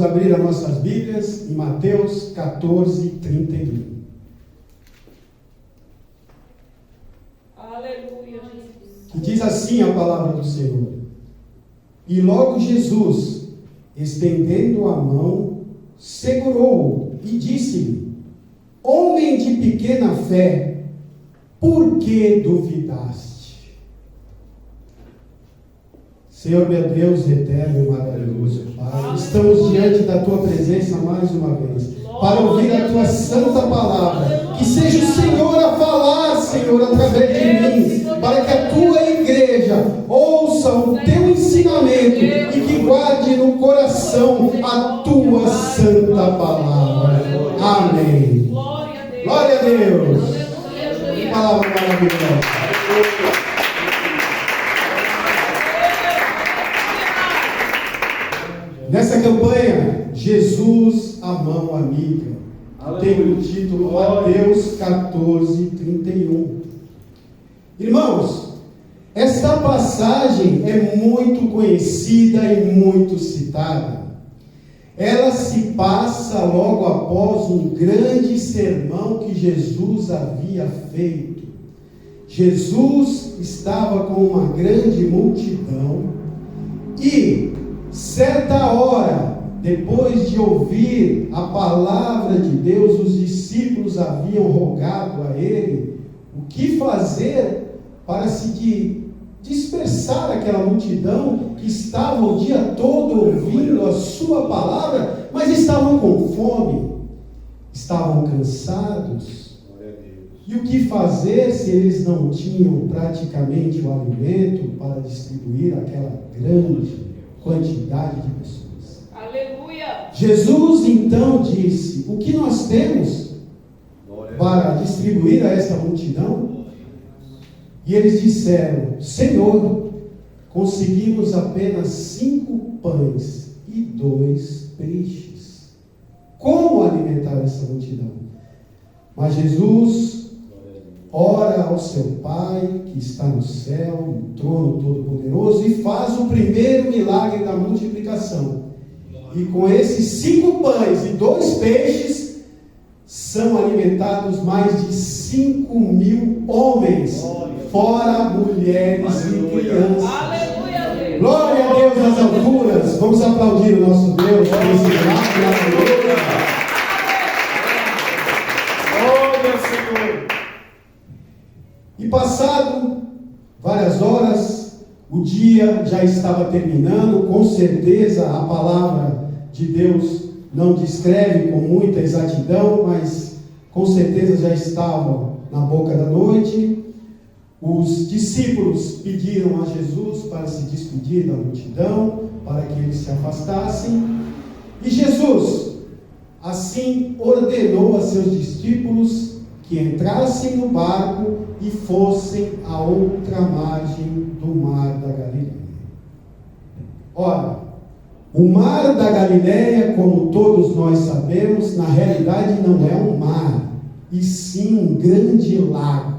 abrir as nossas Bíblias em Mateus 14, 31. Aleluia, Jesus. Que diz assim a palavra do Senhor: E logo Jesus, estendendo a mão, segurou-o e disse-lhe: Homem de pequena fé, por que duvidaste? Senhor, meu Deus eterno e maravilhoso, Pai, estamos diante da Tua presença mais uma vez, para ouvir a Tua santa palavra. Que seja o Senhor a falar, Senhor, através de mim, para que a Tua igreja ouça o Teu ensinamento e que guarde no coração a Tua santa palavra. Amém. Glória a Deus. Que palavra maravilhosa. Nessa campanha, Jesus, a mão amiga, tem o título Mateus 14, 31. Irmãos, esta passagem é muito conhecida e muito citada. Ela se passa logo após um grande sermão que Jesus havia feito. Jesus estava com uma grande multidão e, certa hora, depois de ouvir a palavra de Deus, os discípulos haviam rogado a ele o que fazer para se dispersar aquela multidão que estava o dia todo ouvindo a sua palavra, mas estavam com fome, estavam cansados. E o que fazer se eles não tinham praticamente o alimento para distribuir aquela grande quantidade de pessoas? Aleluia! Jesus então disse: o que nós temos para distribuir a esta multidão? E eles disseram: Senhor, conseguimos apenas 5 pães e 2 peixes. Como alimentar essa multidão? Mas Jesus ora ao seu Pai, que está no céu, no trono todo-poderoso, e faz o primeiro milagre da multiplicação. E com esses 5 pães e 2 peixes, são alimentados mais de 5.000 homens, fora mulheres e crianças. Aleluia! Glória a Deus nas alturas. Vamos aplaudir o nosso Deus por esse milagre. Glória, Senhor. E passado várias horas, o dia já estava terminando. Com certeza a palavra de Deus não descreve com muita exatidão, mas com certeza já estava na boca da noite. Os discípulos pediram a Jesus para se despedir da multidão, para que eles se afastassem. E Jesus assim ordenou a seus discípulos que entrassem no barco e fossem à outra margem do mar da Galileia. Ora, o mar da Galileia, como todos nós sabemos, na realidade não é um mar, e sim um grande lago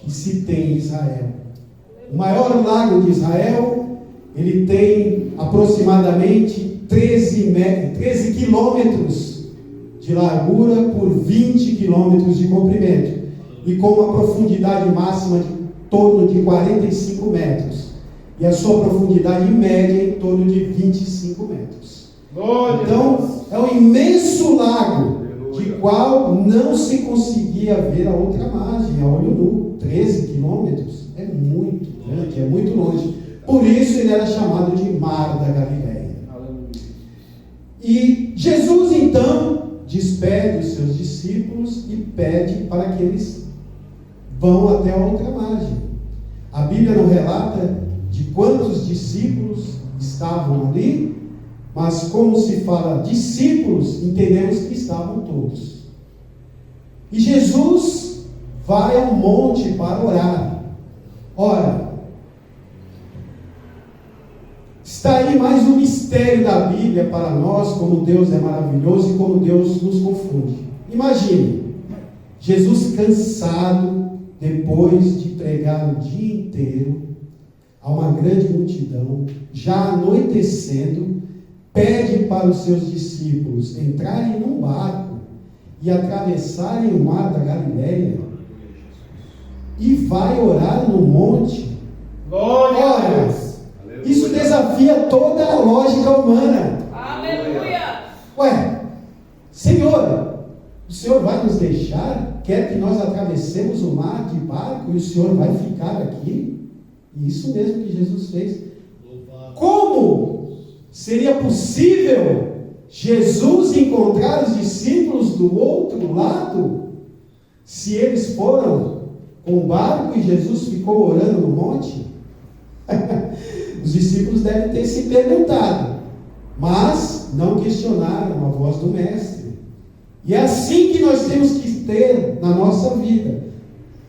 que se tem em Israel. O maior lago de Israel, ele tem aproximadamente 13 quilômetros de largura por 20 quilômetros de comprimento, e com uma profundidade máxima de torno de 45 metros, e a sua profundidade média em torno de 25 metros. Então, é um imenso lago, de qual não se conseguia ver a outra margem, a olho nu. 13 quilômetros é muito grande, é muito longe. Por isso ele era chamado de Mar da Galileia. E Jesus então despede os seus discípulos e pede para que eles vão até a outra margem. A Bíblia não relata de quantos discípulos estavam ali, mas como se fala discípulos, entendemos que estavam todos. E Jesus vai ao monte para orar. Ora, está aí mais um mistério da Bíblia para nós, como Deus é maravilhoso e como Deus nos confunde. Imagine, Jesus cansado, depois de pregar o dia inteiro, a uma grande multidão, já anoitecendo, pede para os seus discípulos entrarem num barco e atravessarem o mar da Galileia e vai orar no monte. Glória a Deus. Isso desafia toda a lógica humana. Aleluia. Ué, Senhor, o Senhor vai nos deixar? Quer que nós atravessemos o mar de barco e o Senhor vai ficar aqui? E isso mesmo que Jesus fez. Como seria possível Jesus encontrar os discípulos do outro lado, se eles foram com o barco e Jesus ficou orando no monte? Os discípulos devem ter se perguntado, mas não questionaram a voz do Mestre. E é assim que nós temos que ter na nossa vida.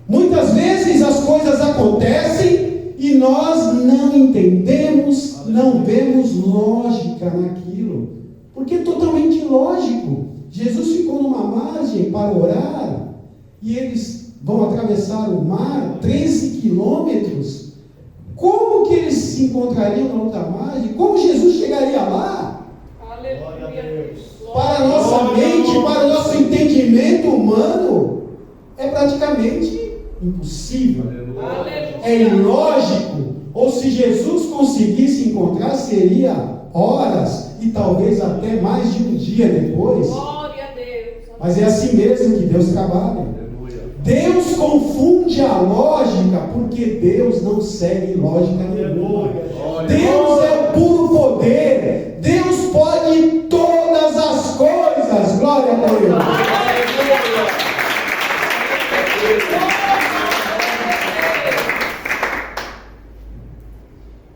Muitas vezes as coisas acontecem e nós não entendemos, não vemos lógica naquilo, porque é totalmente ilógico. Jesus ficou numa margem para orar e eles vão atravessar o mar, 13 quilômetros. Como que eles se encontrariam na outra margem? Como Jesus chegaria lá? Aleluia. Para a nossa mente, para o nosso entendimento humano, é praticamente impossível. Aleluia. É ilógico. Ou se Jesus conseguisse encontrar, seria horas e talvez até mais de um dia depois. Glória a Deus. Mas é assim mesmo que Deus trabalha. Deus confunde a lógica, porque Deus não segue lógica nenhuma. Deus é o puro poder. Deus pode todas as coisas. Glória a Deus.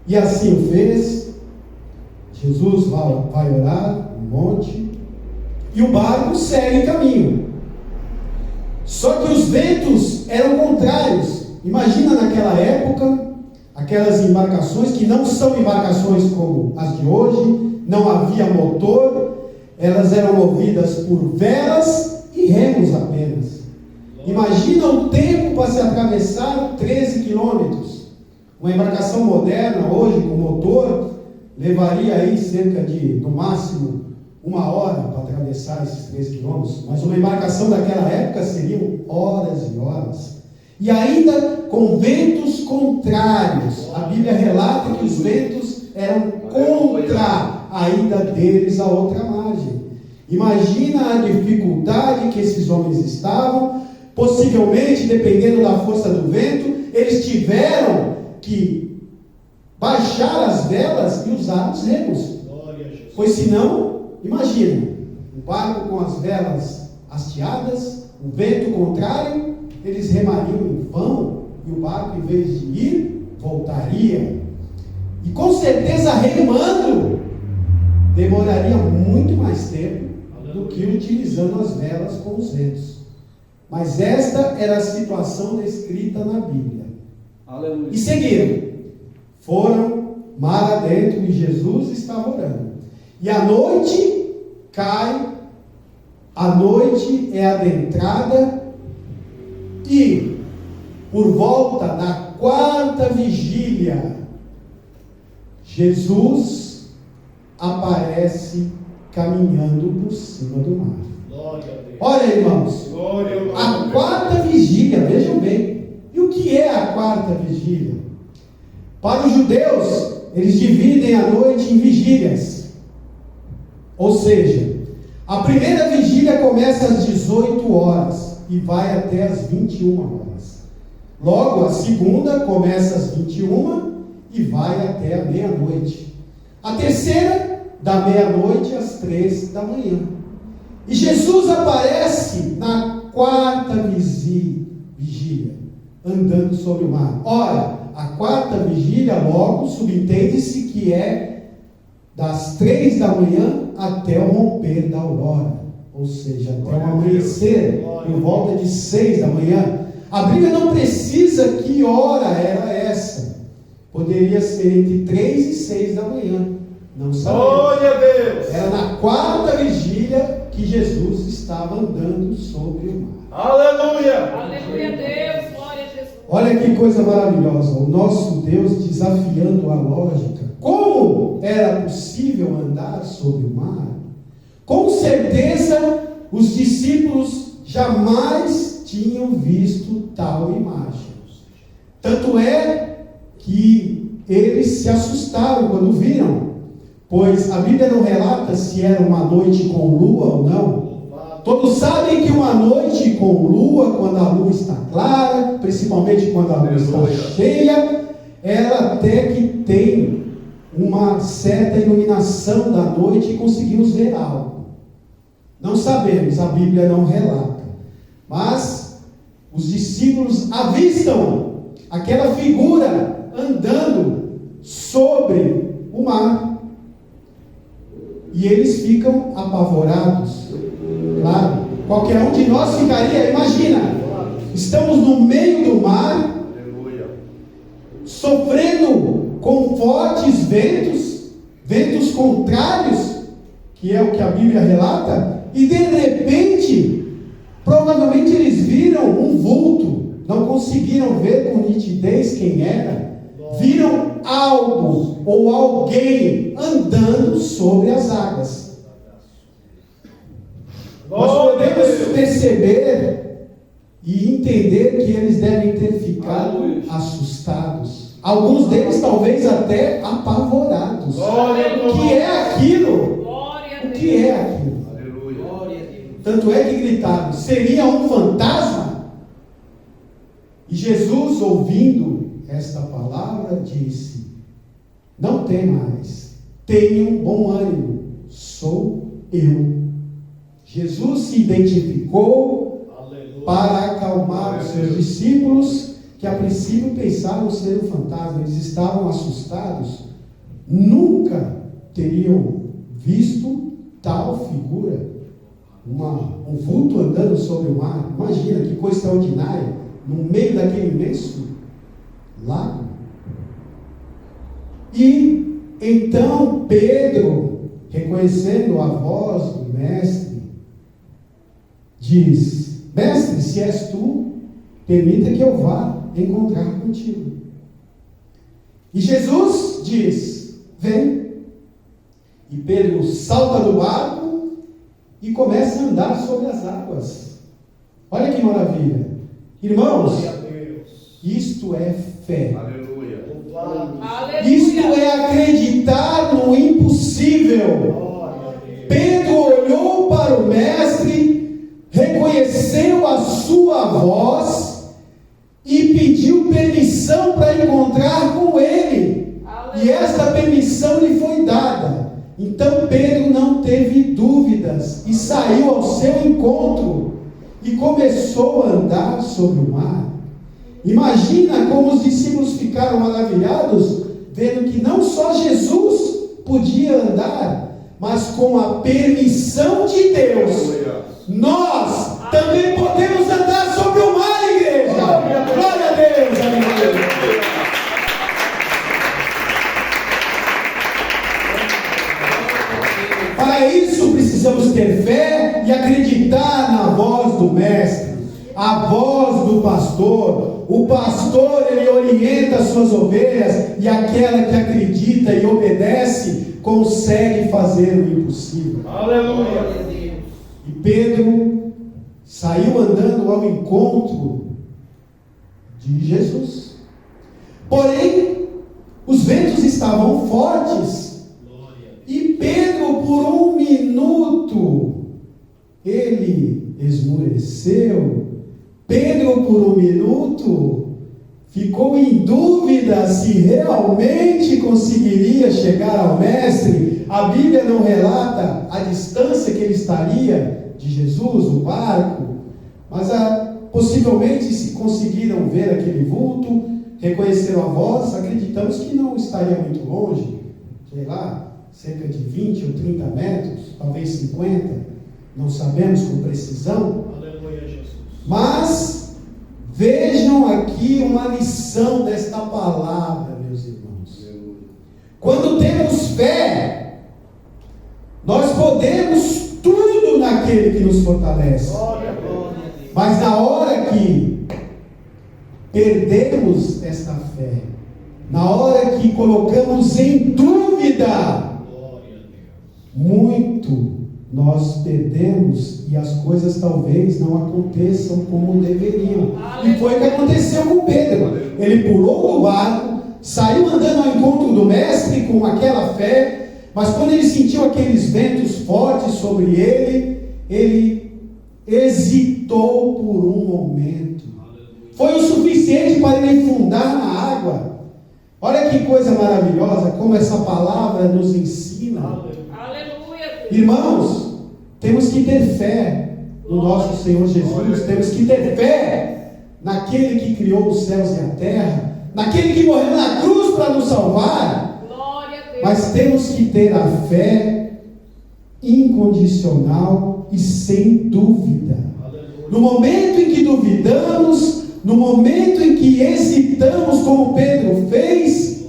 E assim fez. Jesus vai orar no monte e o barco segue caminho. Só que os ventos eram contrários. Imagina naquela época, aquelas embarcações que não são embarcações como as de hoje, não havia motor, elas eram movidas por velas e remos apenas. Imagina o tempo para se atravessar 13 quilômetros. Uma embarcação moderna hoje com motor levaria aí cerca de, no máximo, 1 hora para atravessar esses 13 quilômetros, mas uma embarcação daquela época seriam horas e horas, e ainda com ventos contrários. A Bíblia relata que os ventos eram contra a ida deles à outra margem. Imagina a dificuldade que esses homens estavam. Possivelmente, dependendo da força do vento, eles tiveram que baixar as velas e usar os remos, pois senão, imagina, o barco com as velas hasteadas, o vento contrário, eles remariam em vão, e o barco, em vez de ir, voltaria. E com certeza, remando, demoraria muito mais tempo do que utilizando as velas com os ventos. Mas esta era a situação descrita na Bíblia. Aleluia. E seguiram. Foram mar adentro e Jesus estava orando. E a noite cai, a noite é adentrada, e por volta da 4ª vigília, Jesus aparece caminhando por cima do mar. Olha, irmãos, a 4ª vigília, vejam bem. E o que é a 4ª vigília? Para os judeus, eles dividem a noite em vigílias. Ou seja, a primeira vigília começa às 18 horas e vai até às 21 horas. Logo, a segunda começa às 21 e vai até a meia-noite. A terceira, da meia-noite às 3 da manhã. E Jesus aparece na 4ª vigília, andando sobre o mar. Ora, a 4ª vigília, logo, subentende-se que é das 3 da manhã até o romper da aurora, ou seja, até o amanhecer, por volta de 6 da manhã. A Bíblia não precisa que hora era essa. Poderia ser entre 3 e 6 da manhã. Não sabemos. Glória a Deus. Era na 4ª vigília que Jesus estava andando sobre o mar. Aleluia. Aleluia a Deus. Glória a Jesus. Olha que coisa maravilhosa. O nosso Deus desafiando a lógica. como era possível andar sobre o mar? Com certeza, os discípulos jamais tinham visto tal imagem. Tanto é que eles se assustaram quando viram, pois a Bíblia não relata se era uma noite com lua ou não. Todos sabem que uma noite com lua, quando a lua está clara, principalmente quando a lua está cheia, ela até que tem uma certa iluminação da noite e conseguimos ver algo. Não sabemos, a Bíblia não relata. Mas os discípulos avistam aquela figura andando sobre o mar. E eles ficam apavorados. Claro, qualquer um de nós ficaria, imagina, estamos no meio do mar, sofrendo com fortes ventos contrários, que é o que a Bíblia relata, e de repente, provavelmente eles viram um vulto, não conseguiram ver com nitidez quem era, viram algo ou alguém andando sobre as águas. Nós podemos perceber e entender que eles devem ter ficado assustados. Alguns deles talvez até apavorados. O que é aquilo? O que é aquilo? Tanto é que gritaram: seria um fantasma? E Jesus, ouvindo esta palavra, disse: não temais, tenham bom ânimo, sou eu. Jesus se identificou para acalmar os seus discípulos, que a princípio pensavam ser um fantasma. Eles estavam assustados, nunca teriam visto tal figura, um vulto andando sobre o mar. Imagina que coisa extraordinária, no meio daquele imenso lago. E então Pedro, reconhecendo a voz do mestre, diz: mestre, se és tu, permita que eu vá encontrar contigo. E Jesus diz: vem. E Pedro salta do barco e começa a andar sobre as águas. Olha que maravilha, irmãos. Isto é fé. Aleluia. Isto é acreditar no impossível. Pedro olhou para o mestre, reconheceu a sua voz e pediu permissão para encontrar com ele. E esta permissão lhe foi dada. Então Pedro não teve dúvidas e saiu ao seu encontro e começou a andar sobre o mar. Imagina como os discípulos ficaram maravilhados, vendo que não só Jesus podia andar, mas com a permissão de Deus, nós também podemos andar sobre o mar, igreja. Glória a Deus, aleluia. Para isso precisamos ter fé e acreditar na voz do mestre, a voz do pastor. O pastor, ele orienta as suas ovelhas, e aquela que acredita e obedece consegue fazer o impossível. Aleluia. E Pedro saiu andando ao encontro de Jesus. Porém, os ventos estavam fortes. E Pedro, por um minuto, ele esmureceu. Pedro, por um minuto, ficou em dúvida se realmente conseguiria chegar ao mestre. A Bíblia não relata a distância que ele estaria de Jesus, o barco, mas possivelmente, se conseguiram ver aquele vulto, reconheceram a voz, acreditamos que não estaria muito longe, sei lá, cerca de 20 ou 30 metros, talvez 50, não sabemos com precisão. Aleluia, Jesus. Mas vejam aqui uma lição desta palavra, meus irmãos. Quando temos fé, nós podemos tudo naquele que nos fortalece. Mas na hora que perdemos esta fé, Na hora que colocamos em dúvida, muito nós perdemos e as coisas talvez não aconteçam como deveriam. E foi o que aconteceu com Pedro. Ele pulou do barco, saiu andando ao encontro do mestre com aquela fé, mas quando ele sentiu aqueles ventos fortes sobre ele hesitou por um momento. Foi o suficiente para ele afundar na água. Olha que coisa maravilhosa, como essa palavra nos ensina. Aleluia. Irmãos, temos que ter fé no nosso Senhor Jesus, temos que ter fé naquele que criou os céus e a terra, naquele que morreu na cruz para nos salvar. Glória a Deus. Mas temos que ter a fé incondicional e sem dúvida. No momento em que duvidamos, no momento em que hesitamos, como Pedro fez,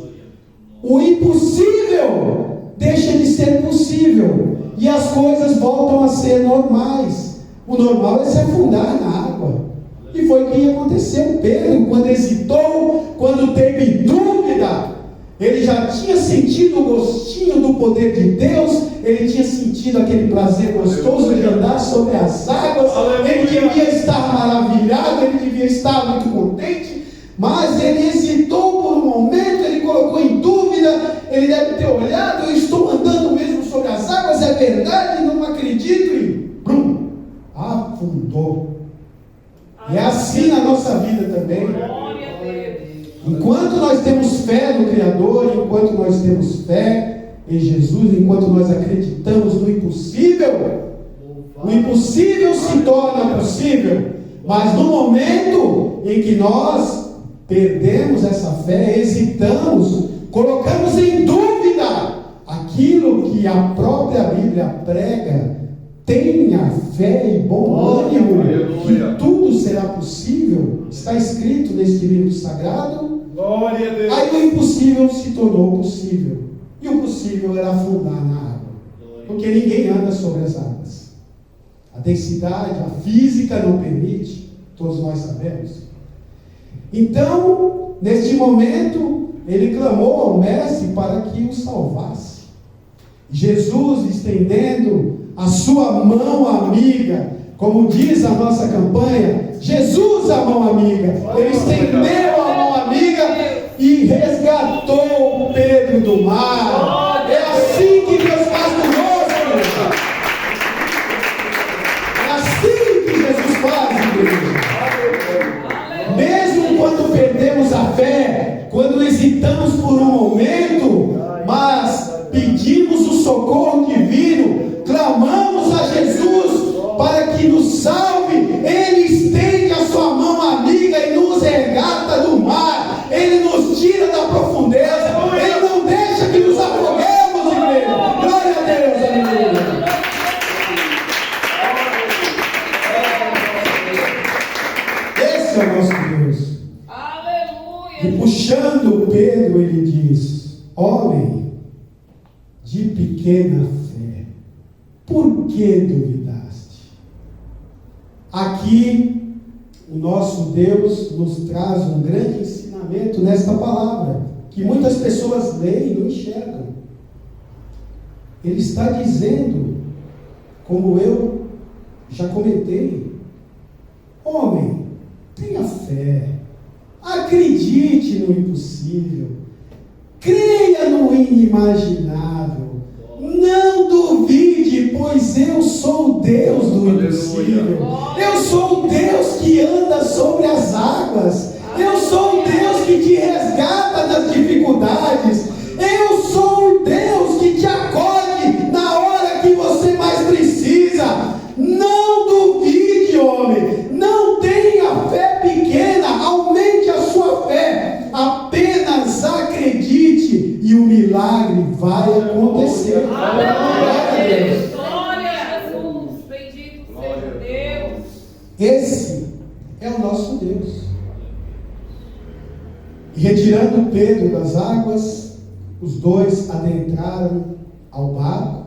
o impossível deixa de ser possível e as coisas voltam a ser normais. O normal é se afundar na água. E foi o que aconteceu. Pedro, quando hesitou, quando teve dúvida, ele já tinha sentido o gostinho do poder de Deus, ele tinha sentido aquele prazer gostoso de andar sobre as águas, ele devia estar maravilhado, ele devia estar muito contente, mas ele hesitou por um momento, ele colocou em dúvida, ele deve ter olhado, eu estou andando mesmo sobre as águas, é verdade, não acredito, e afundou. E é assim na nossa vida também. Glória a Deus. Enquanto nós temos fé no Criador, enquanto nós temos fé em Jesus, enquanto nós acreditamos no impossível, o impossível se torna possível. Mas no momento em que nós perdemos essa fé, hesitamos, colocamos em dúvida aquilo que a própria Bíblia prega, tenha fé e bom ânimo, que tudo será possível. Está escrito neste livro sagrado. Glória a Deus. Aí o impossível se tornou possível. E o possível era afundar na água. Porque ninguém anda sobre as águas. A densidade, a física não permite. Todos nós sabemos. Então, neste momento, ele clamou ao mestre para que o salvasse. Jesus, estendendo a sua mão amiga, como diz a nossa campanha, Jesus a mão amiga, ele estendeu a mão amiga e resgatou Pedro do mar. É assim que Deus faz conosco. É assim que Jesus faz, igreja. Mesmo quando perdemos a fé, quando hesitamos por um momento, mas pedimos o socorro divino, clamamos a Jesus para que nos salve, Ele estende a sua mão amiga e nos resgata do mar, Ele nos tira da profundeza, Ele não deixa que nos afoguemos, igreja. Glória a Deus, aleluia. Esse é o nosso Deus. Aleluia. E puxando Pedro, ele diz: homem de pequena fé, por que duvidaste? Aqui, o nosso Deus nos traz um grande ensinamento nesta palavra, que muitas pessoas leem e não enxergam. Ele está dizendo, como eu já comentei: homem, tenha fé, acredite no impossível, creia no inimaginável, não duvide, pois eu sou o Deus do impossível. Eu sou o Deus que anda sobre as águas. Eu sou o Deus que te resgata das dificuldades. Eu sou o Deus que te acolhe na hora que você mais precisa. Não duvide, homem. Não tenha fé pequena. Aumente a sua fé. Apenas acredite e o milagre vai acontecer. Aleluia. Glória a Jesus. Bendito seja Deus. Esse é o nosso Deus. E retirando Pedro das águas, os dois adentraram ao barco.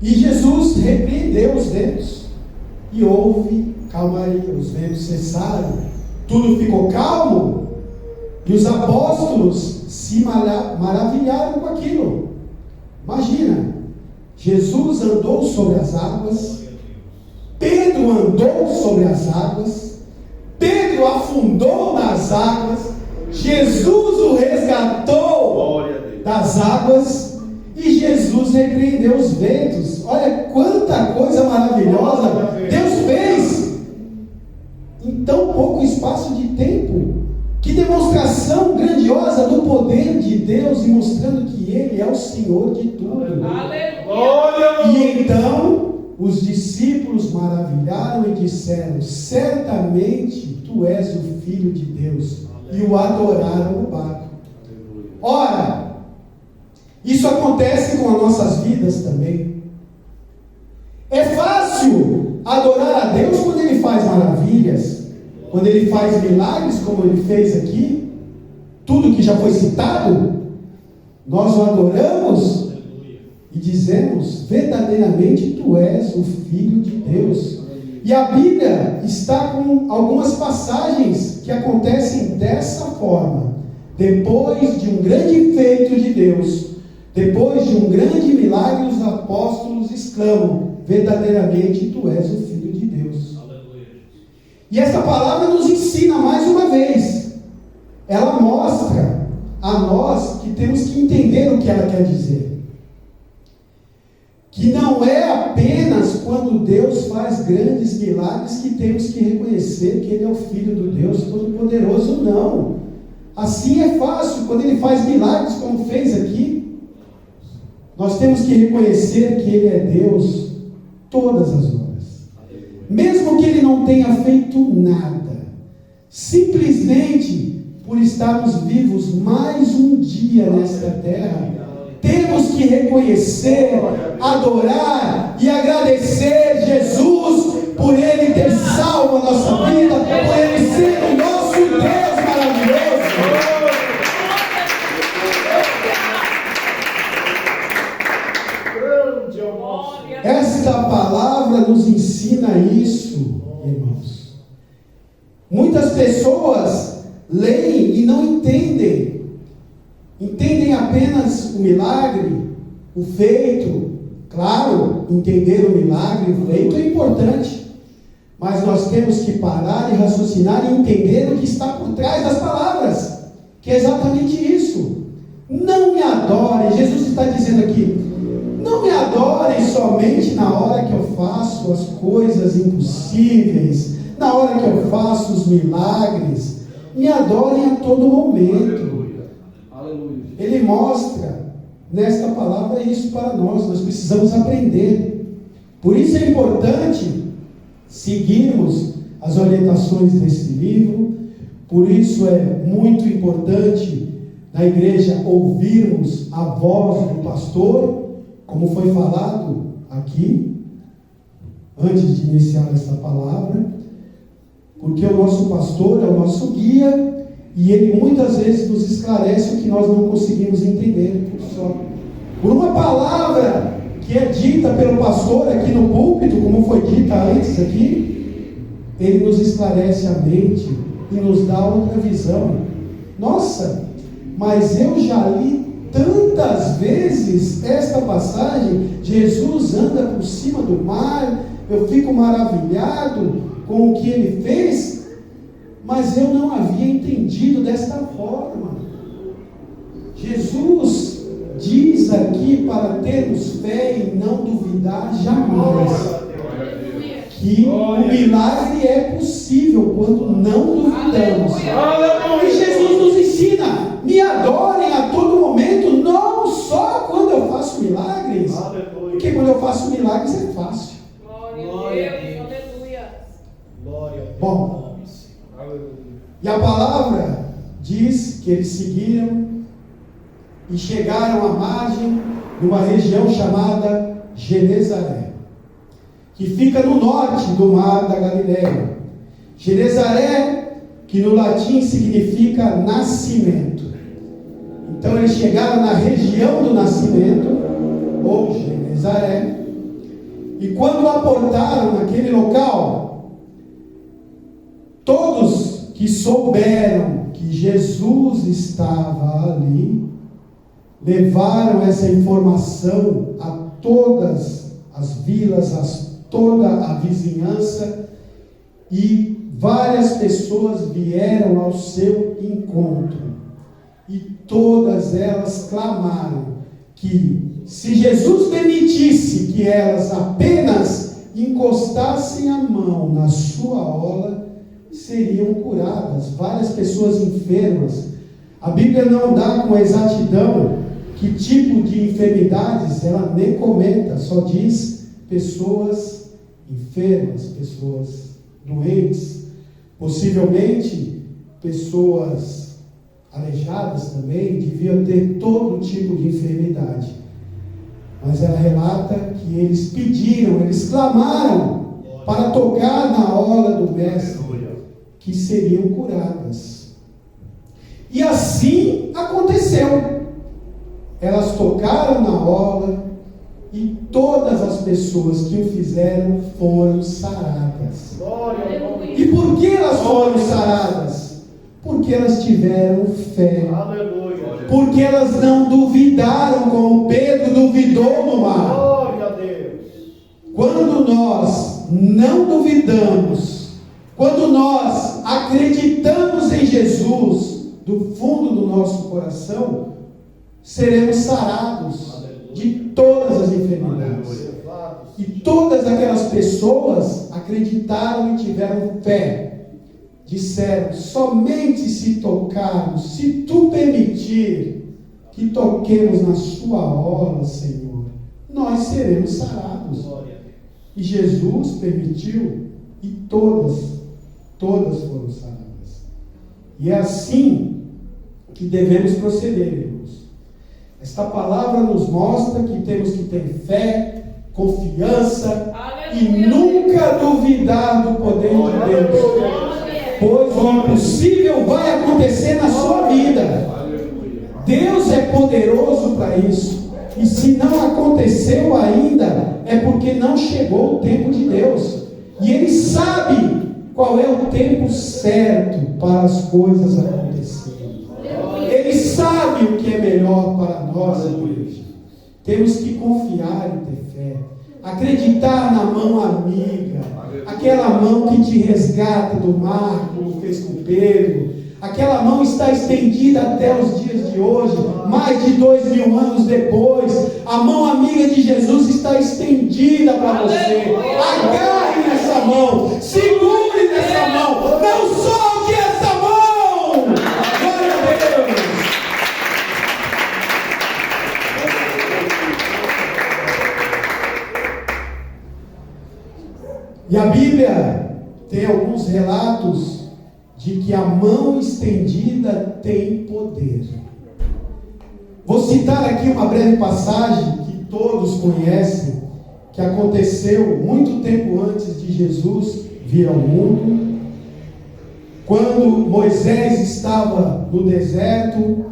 E Jesus repreendeu os ventos. E houve calmaria. Os ventos cessaram. Tudo ficou calmo. E os apóstolos se maravilharam com aquilo. Imagina, Jesus andou sobre as águas, Pedro andou sobre as águas, Pedro afundou nas águas, Jesus o resgatou das águas e Jesus repreendeu os ventos. Olha quanta coisa maravilhosa Deus fez em tão pouco espaço de tempo. Que demonstração grandiosa do poder de Deus e mostrando que Ele é o Senhor de tudo. Aleluia. E então os discípulos maravilharam e disseram: certamente tu és o Filho de Deus. E o adoraram no barco. Ora, isso acontece com as nossas vidas também. É fácil adorar a Deus quando Ele faz maravilhas, quando Ele faz milagres, como Ele fez aqui, tudo que já foi citado, nós o adoramos e dizemos: verdadeiramente tu és o Filho de Deus. E a Bíblia está com algumas passagens que acontecem dessa forma. Depois de um grande feito de Deus, depois de um grande milagre, os apóstolos exclamam: verdadeiramente tu és o Filho de Deus. E essa palavra nos ensina mais uma vez. Ela mostra a nós que temos que entender o que ela quer dizer. Que não é apenas quando Deus faz grandes milagres que temos que reconhecer que Ele é o Filho do Deus Todo-Poderoso, não. Assim é fácil, quando Ele faz milagres como fez aqui, nós temos que reconhecer que Ele é Deus todas as horas. Mesmo que Ele não tenha feito nada, simplesmente por estarmos vivos mais um dia nesta terra, temos que reconhecer, adorar e agradecer Jesus por Ele ter salvo a nossa vida, por Ele ser o nosso Deus maravilhoso. Esta palavra nos ensina isso, irmãos. Muitas pessoas leem e não entendem. Entendem apenas o milagre, o feito. Claro, entender o milagre, o feito é importante. Mas nós temos que parar e raciocinar e entender o que está por trás das palavras. Que é exatamente isso. Não me adorem. Jesus está dizendo aqui: não me adorem somente na hora que eu faço as coisas impossíveis, na hora que eu faço os milagres. Me adorem a todo momento. Ele mostra nesta palavra isso para nós precisamos aprender. Por isso é importante seguirmos as orientações desse livro, por isso é muito importante na igreja ouvirmos a voz do pastor, como foi falado aqui, antes de iniciar essa palavra, porque o nosso pastor é o nosso guia, e ele muitas vezes nos esclarece o que nós não conseguimos entender por uma palavra que é dita pelo pastor aqui no púlpito, como foi dita antes aqui, ele nos esclarece a mente e nos dá outra visão. Nossa, mas eu já li tantas vezes esta passagem, Jesus anda por cima do mar, eu fico maravilhado com o que ele fez, mas eu não havia entendido desta forma. Jesus diz aqui para termos fé e não duvidar jamais, que o milagre é possível quando não duvidamos. E Jesus nos ensina: me adorem a todo momento, não só quando eu faço milagres, porque quando eu faço milagres é fácil. Glória a Deus, aleluia. Bom, e a palavra diz que eles seguiram e chegaram à margem de uma região chamada Genezaré, que fica no norte do mar da Galileia. Genezaré, que no latim significa nascimento. Então eles chegaram na região do nascimento, ou Genezaré, e quando aportaram naquele local, todos que souberam que que Jesus estava ali, levaram essa informação a todas as vilas, toda a vizinhança, e várias pessoas vieram ao seu encontro. E todas elas clamaram que, se Jesus permitisse que elas apenas encostassem a mão na sua orla, seriam curadas. Várias pessoas enfermas. A Bíblia não dá com exatidão que tipo de enfermidades, ela nem comenta, só diz pessoas enfermas, pessoas doentes, possivelmente pessoas aleijadas também, deviam ter todo tipo de enfermidade. Mas ela relata que eles pediram, eles clamaram para tocar na orla do Mestre, que seriam curadas. E assim aconteceu. Elas tocaram na orla e todas as pessoas que o fizeram foram saradas. E por que elas foram saradas? Porque elas tiveram fé. Porque elas não duvidaram como Pedro duvidou no mar. Quando nós não duvidamos, quando nós acreditamos em Jesus do fundo do nosso coração, seremos sarados de todas as enfermidades. E todas aquelas pessoas acreditaram e tiveram fé. Disseram: somente se tocarmos, se tu permitir que toquemos na sua orla, Senhor, nós seremos sarados. E Jesus permitiu, e todas foram saradas. E é assim que devemos proceder, irmãos. Esta palavra nos mostra que temos que ter fé, confiança, e nunca duvidar do poder de Deus, pois o impossível vai acontecer na sua vida. Deus é poderoso para isso, e se não aconteceu ainda, é porque não chegou o tempo de Deus, e Ele sabe qual é o tempo certo para as coisas acontecerem. Ele sabe o que é melhor para nós, igreja. Temos que confiar e ter fé, acreditar na mão amiga, aquela mão que te resgata do mar, como fez com Pedro. Aquela mão está estendida até os dias de hoje, mais de 2000 anos depois. A mão amiga de Jesus está estendida para você. Agarre nessa mão, segure nessa mão, não solte essa mão. Glória a Deus. E a Bíblia tem alguns relatos de que a mão estendida tem poder. Vou citar aqui uma breve passagem que todos conhecem, que aconteceu muito tempo antes de Jesus vir ao mundo, quando Moisés estava no deserto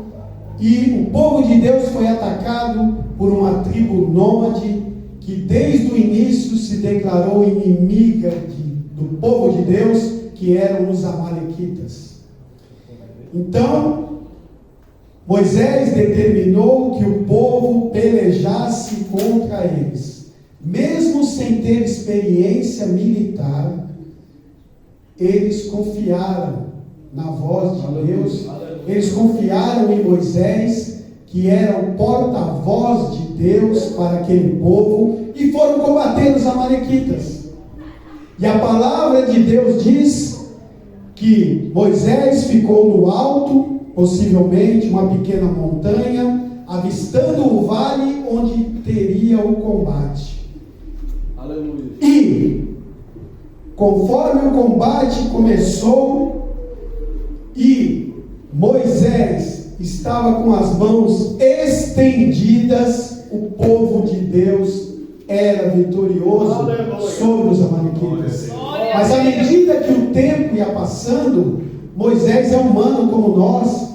e o povo de Deus foi atacado por uma tribo nômade que desde o início se declarou inimiga do povo de Deus, que eram os amalequitas. Então, Moisés determinou que o povo pelejasse contra eles. Mesmo sem ter experiência militar, eles confiaram na voz de Deus, eles confiaram em Moisés, que era o porta-voz de Deus para aquele povo, e foram combater os amalequitas. E a palavra de Deus diz que Moisés ficou no alto, possivelmente uma pequena montanha, avistando o vale onde teria o combate. Aleluia. E, conforme o combate começou, e Moisés estava com as mãos estendidas, o povo de Deus era vitorioso sobre os amalequitas. Mas à medida que o tempo ia passando, Moisés é humano como nós,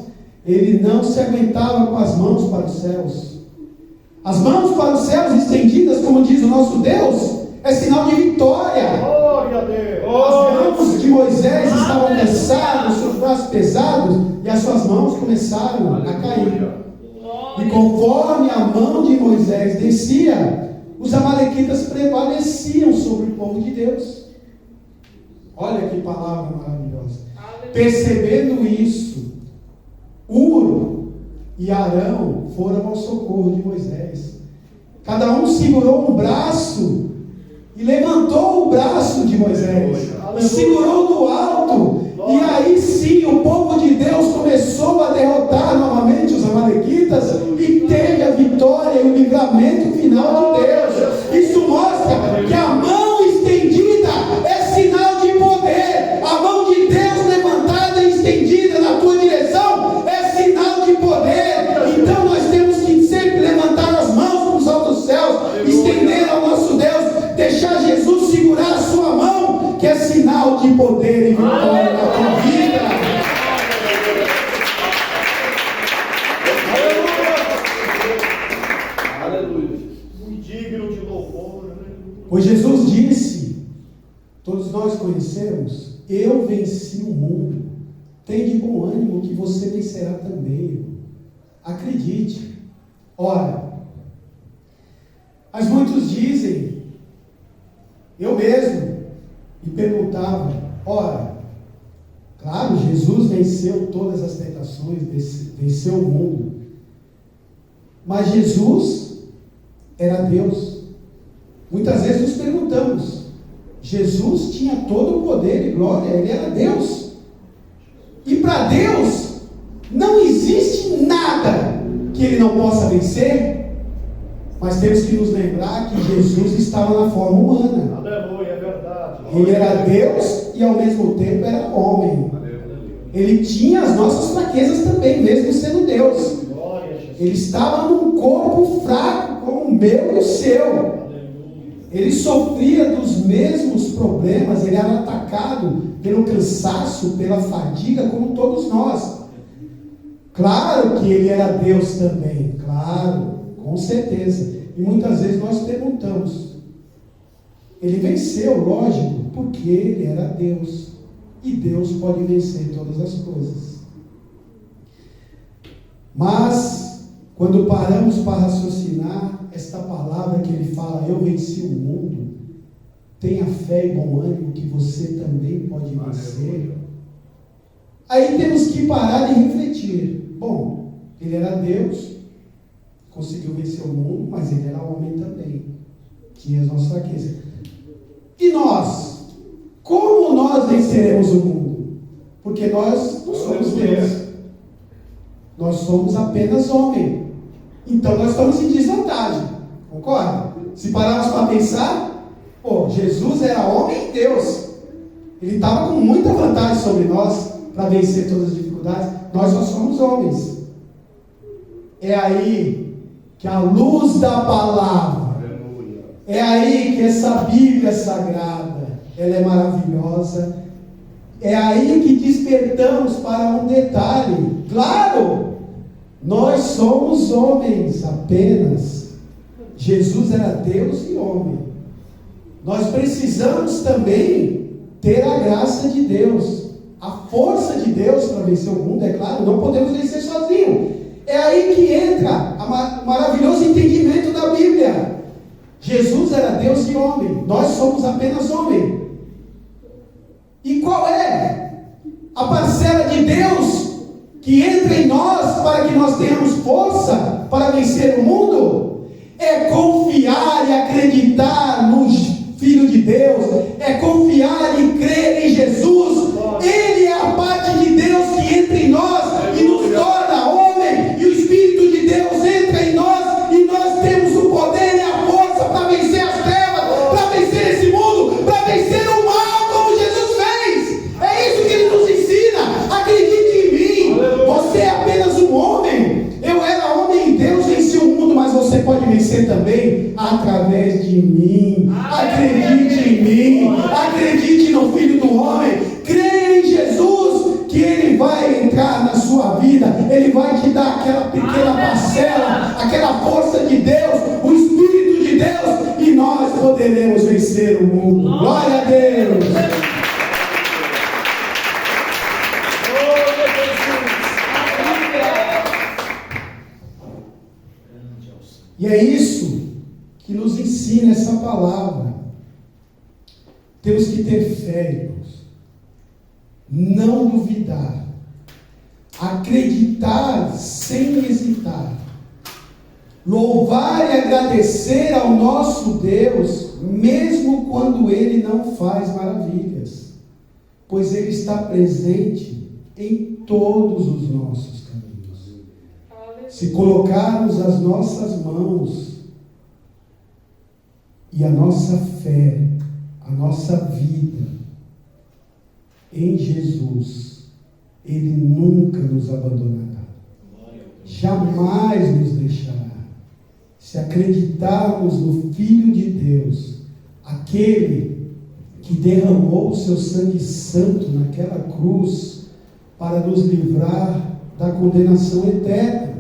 ele não se aguentava com as mãos para os céus. As mãos para os céus estendidas, como diz o nosso Deus, é sinal de vitória. As mãos de Moisés estavam cansado, os seus braços pesados, e as suas mãos começaram a cair. E conforme a mão de Moisés descia, os amalequitas prevaleciam sobre o povo de Deus. Olha que palavra maravilhosa. Percebendo isso, Hur e Arão foram ao socorro de Moisés. Cada um segurou um braço e levantou o braço de Moisés. E segurou do alto. E aí sim o povo de Deus começou a derrotar novamente os amalequitas e teve a vitória e o livramento final de Deus. Isso mostra que a mão estendida é sinal de poder. A mão de Deus levantada e estendida na tua direção é sinal de poder. Então nós temos que sempre levantar as mãos para os altos céus, estender ao nosso Deus, deixar Jesus segurar a sua mão, que é sinal de poder e vitória na tua vida. Aleluia. Muito digno de louvor. Pois Jesus disse, todos nós conhecemos, eu venci o mundo. Tem de bom ânimo que você vencerá também. Acredite. Ora, mas muitos dizem, eu mesmo me perguntava, ora, claro, Jesus venceu todas as tentações, venceu o mundo, mas Jesus era Deus. Muitas vezes nos perguntamos, Jesus tinha todo o poder e glória, ele era Deus, e para Deus não existe nada que ele não possa vencer. Mas temos que nos lembrar que Jesus estava na forma humana. Aleluia, é verdade. Ele era Deus e ao mesmo tempo era homem. Ele tinha as nossas fraquezas também, mesmo sendo Deus. Ele estava num corpo fraco como o meu e o seu. Ele sofria dos mesmos problemas, ele era atacado pelo cansaço, pela fadiga, como todos nós. Claro que ele era Deus também, claro, com certeza. E muitas vezes nós perguntamos, ele venceu, lógico, porque ele era Deus. E Deus pode vencer todas as coisas. Mas, quando paramos para raciocinar, esta palavra que ele fala, eu venci o mundo, tenha fé e bom ânimo que você também pode vencer. Aí temos que parar e refletir. Bom, ele era Deus, conseguiu vencer o mundo, mas ele era homem também, tinha as nossas fraquezas. E nós? Como nós venceremos o mundo? Porque nós não somos Deus. Nós somos apenas homem. Então nós estamos em desvantagem. Concorda? Se pararmos para pensar, Jesus era homem e Deus. Ele estava com muita vantagem sobre nós para vencer todas as dificuldades. Nós só somos homens. É aí que a luz da palavra, é aí que essa Bíblia sagrada, ela é maravilhosa. É aí que despertamos para um detalhe. Claro, nós somos homens apenas. Jesus era Deus e homem. Nós precisamos também ter a graça de Deus, a força de Deus para vencer o mundo, é claro. Não podemos vencer sozinhos. É aí que entra o maravilhoso entendimento da Bíblia. Jesus era Deus e homem. Nós somos apenas homem. E qual é a parcela de Deus que entra em nós para que nós tenhamos força para vencer o mundo? É confiar e acreditar no Filho de Deus, é confiar e crer em Jesus. Ele é a parte de Deus que entra em nós e nos torna homem, e o Espírito de Deus entra em nós e nós temos o poder e a força para vencer as trevas, para vencer esse mundo, para vencer o mal como Jesus fez. É isso que ele nos ensina. Acredite em mim. Você é apenas um homem. Eu era homem e Deus venceu o mundo, mas você pode vencer também através de mim. Acredite em mim. Acredite no Filho do Homem. Creia em Jesus, que Ele vai entrar na sua vida. Ele vai te dar aquela pequena parcela, aquela força de Deus, o Espírito de Deus, e nós poderemos vencer o mundo. Glória a Deus. E é isso que nos ensina essa palavra. Temos que ter fé, irmãos. Não duvidar. Acreditar sem hesitar. Louvar e agradecer ao nosso Deus, mesmo quando Ele não faz maravilhas, pois Ele está presente em todos os nossos caminhos. Se colocarmos as nossas mãos e a nossa fé, a nossa vida em Jesus, Ele nunca nos abandonará, jamais nos deixará. Se acreditarmos no Filho de Deus, aquele que derramou o seu sangue santo naquela cruz para nos livrar da condenação eterna,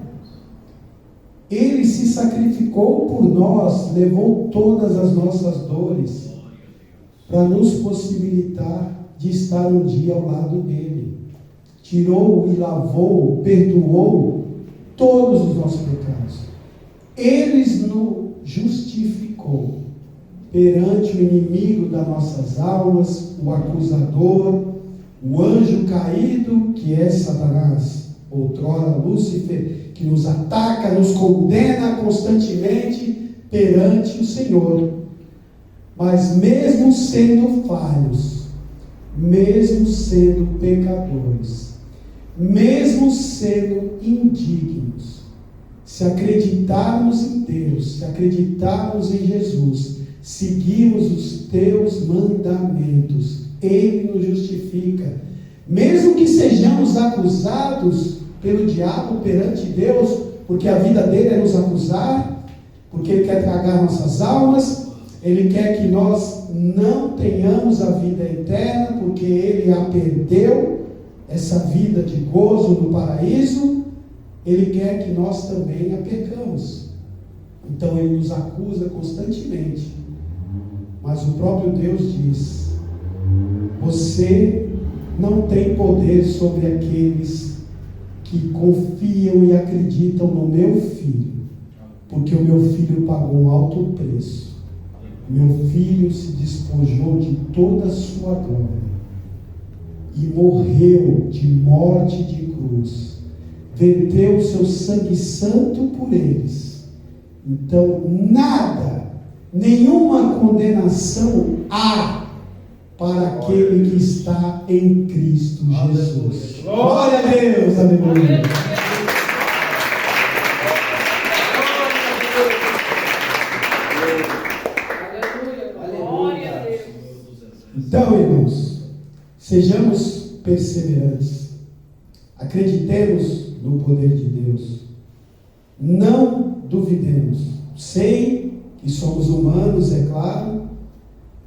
Ele se sacrificou por nós, levou todas as nossas dores para nos possibilitar de estar um dia ao lado dele. Tirou e lavou, perdoou todos os nossos pecados. Ele nos justificou perante o inimigo das nossas almas, o acusador, o anjo caído, que é Satanás, outrora Lúcifer, que nos ataca, nos condena constantemente perante o Senhor. Mas mesmo sendo falhos, mesmo sendo pecadores, mesmo sendo indignos, se acreditarmos em Deus, se acreditarmos em Jesus, seguirmos os teus mandamentos, Ele nos justifica. Mesmo que sejamos acusados pelo diabo perante Deus, porque a vida dele é nos acusar, porque ele quer tragar nossas almas, ele quer que nós não tenhamos a vida eterna, porque ele a perdeu, essa vida de gozo no paraíso. Ele quer que nós também a percamos. Então ele nos acusa constantemente. Mas o próprio Deus diz: você não tem poder sobre aqueles que confiam e acreditam no meu Filho, porque o meu Filho pagou um alto preço. Meu Filho se despojou de toda a sua glória e morreu de morte de cruz, verteu o seu sangue santo por eles. Então nada, nenhuma condenação há para aquele que está em Cristo Jesus. Glória a Deus, aleluia. Glória a Deus. Então, irmãos, sejamos perseverantes. Acreditemos no poder de Deus. Não duvidemos. Sei que somos humanos, é claro,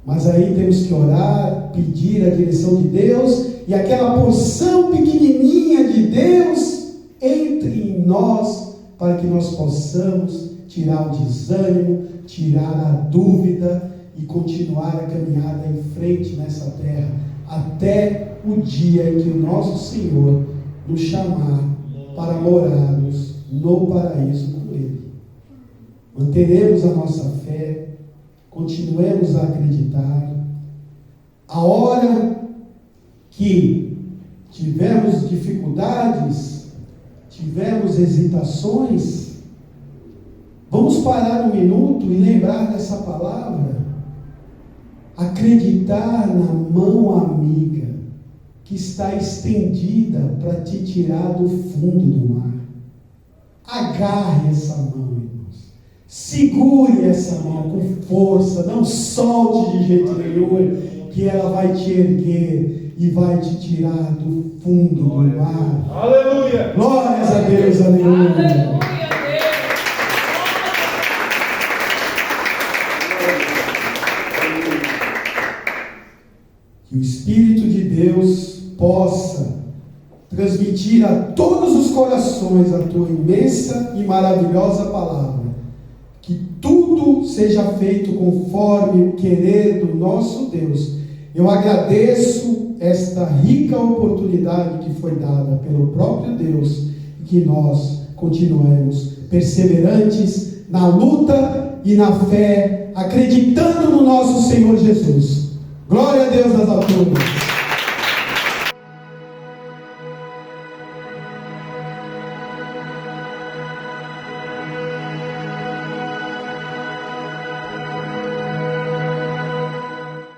mas aí temos que orar, pedir a direção de Deus, e aquela porção pequenininha de Deus entre em nós, para que nós possamos tirar o desânimo, tirar a dúvida e continuar a caminhada em frente nessa terra, até o dia em que o nosso Senhor nos chamar para morarmos no paraíso com Ele. Manteremos a nossa fé, continuemos a acreditar. A hora que tivermos dificuldades, tivermos hesitações, vamos parar um minuto e lembrar dessa palavra. Acreditar na mão amiga que está estendida para te tirar do fundo do mar. Agarre essa mão, irmãos. Segure essa mão com força. Não solte de jeito nenhum, que ela vai te erguer e vai te tirar do fundo do mar. Aleluia! Glórias a Deus, aleluia. Aleluia. Que o Espírito de Deus possa transmitir a todos os corações a tua imensa e maravilhosa palavra. Que tudo seja feito conforme o querer do nosso Deus. Eu agradeço esta rica oportunidade que foi dada pelo próprio Deus, e que nós continuemos perseverantes na luta e na fé, acreditando no nosso Senhor Jesus. Glória a Deus nas alturas.